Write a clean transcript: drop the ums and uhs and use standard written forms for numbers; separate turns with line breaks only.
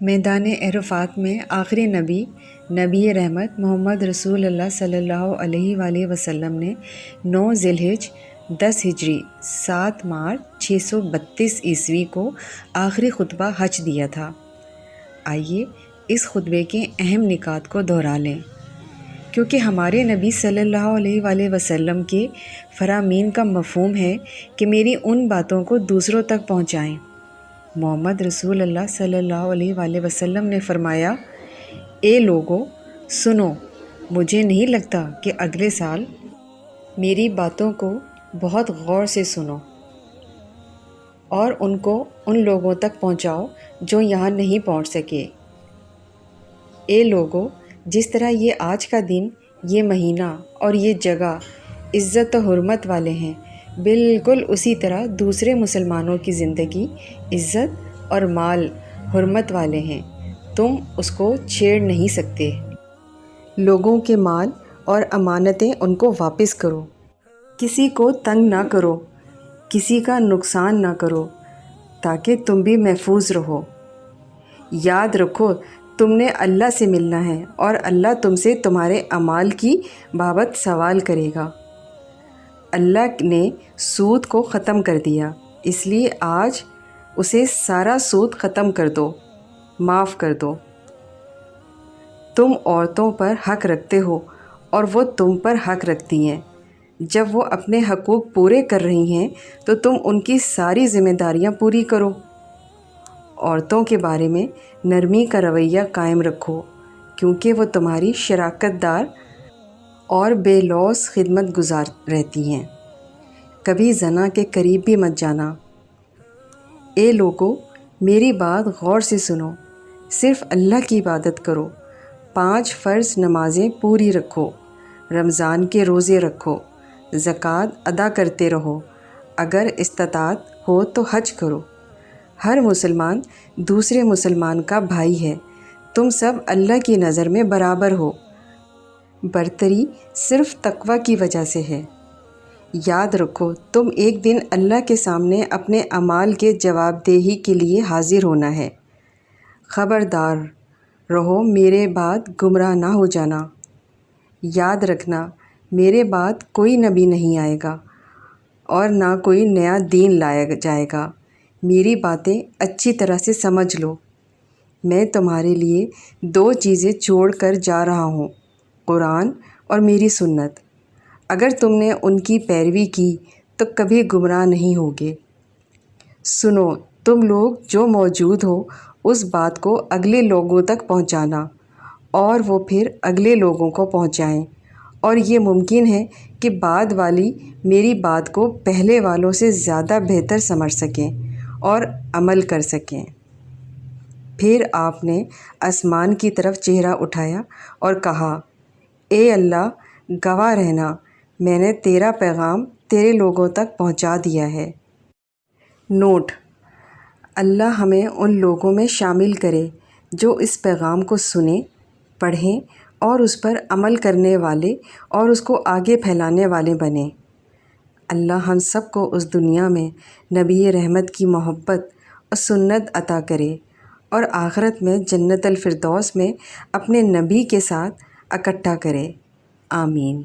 میدان عرفات میں آخری نبی رحمت محمد رسول اللہ صلی اللہ علیہ وآلہ وسلم نے 9 ذی الحجہ 10 ہجری 7 مارچ 632 عیسوی کو آخری خطبہ حج دیا تھا۔ آئیے اس خطبے کے اہم نکات کو دہرا لیں، کیونکہ ہمارے نبی صلی اللہ علیہ وآلہ وسلم کے فرامین کا مفہوم ہے کہ میری ان باتوں کو دوسروں تک پہنچائیں۔ محمد رسول اللہ صلی اللہ علیہ وآلہ وسلم نے فرمایا، اے لوگو سنو، مجھے نہیں لگتا کہ اگلے سال میری باتوں کو بہت غور سے سنو اور ان کو ان لوگوں تک پہنچاؤ جو یہاں نہیں پہنچ سکے۔ اے لوگو، جس طرح یہ آج کا دن، یہ مہینہ اور یہ جگہ عزت و حرمت والے ہیں، بالکل اسی طرح دوسرے مسلمانوں کی زندگی عزت اور مال حرمت والے ہیں، تم اس کو چھیڑ نہیں سکتے۔ لوگوں کے مال اور امانتیں ان کو واپس کرو، کسی کو تنگ نہ کرو، کسی کا نقصان نہ کرو، تاکہ تم بھی محفوظ رہو۔ یاد رکھو تم نے اللہ سے ملنا ہے اور اللہ تم سے تمہارے اعمال کی بابت سوال کرے گا۔ اللہ نے سود کو ختم کر دیا، اس لیے آج اسے سارا سود ختم کر دو، معاف کر دو۔ تم عورتوں پر حق رکھتے ہو اور وہ تم پر حق رکھتی ہیں۔ جب وہ اپنے حقوق پورے کر رہی ہیں تو تم ان کی ساری ذمہ داریاں پوری کرو۔ عورتوں کے بارے میں نرمی کا رویہ قائم رکھو، کیونکہ وہ تمہاری شراکت دار اور بے لوث خدمت گزار رہتی ہیں۔ کبھی زنا کے قریب بھی مت جانا۔ اے لوگو، میری بات غور سے سنو، صرف اللہ کی عبادت کرو، 5 فرض نمازیں پوری رکھو، رمضان کے روزے رکھو، زکوٰۃ ادا کرتے رہو، اگر استطاعت ہو تو حج کرو۔ ہر مسلمان دوسرے مسلمان کا بھائی ہے، تم سب اللہ کی نظر میں برابر ہو، برتری صرف تقوی کی وجہ سے ہے۔ یاد رکھو تم ایک دن اللہ کے سامنے اپنے اعمال کے جواب دہی کے لیے حاضر ہونا ہے۔ خبردار رہو میرے بعد گمراہ نہ ہو جانا۔ یاد رکھنا میرے بعد کوئی نبی نہیں آئے گا اور نہ کوئی نیا دین لایا جائے گا۔ میری باتیں اچھی طرح سے سمجھ لو۔ میں تمہارے لیے 2 چیزیں چھوڑ کر جا رہا ہوں، قرآن اور میری سنت۔ اگر تم نے ان کی پیروی کی تو کبھی گمراہ نہیں ہوگے۔ سنو تم لوگ جو موجود ہو اس بات کو اگلے لوگوں تک پہنچانا اور وہ پھر اگلے لوگوں کو پہنچائیں، اور یہ ممکن ہے کہ بعد والی میری بات کو پہلے والوں سے زیادہ بہتر سمجھ سکیں اور عمل کر سکیں۔ پھر آپ نے آسمان کی طرف چہرہ اٹھایا اور کہا، اے اللہ، گواہ رہنا میں نے تیرا پیغام تیرے لوگوں تک پہنچا دیا ہے۔ نوٹ: اللہ ہمیں ان لوگوں میں شامل کرے جو اس پیغام کو سنیں، پڑھیں اور اس پر عمل کرنے والے اور اس کو آگے پھیلانے والے بنیں۔ اللہ ہم سب کو اس دنیا میں نبی رحمت کی محبت اور سنت عطا کرے اور آخرت میں جنت الفردوس میں اپنے نبی کے ساتھ اکٹھا کرے۔ آمین۔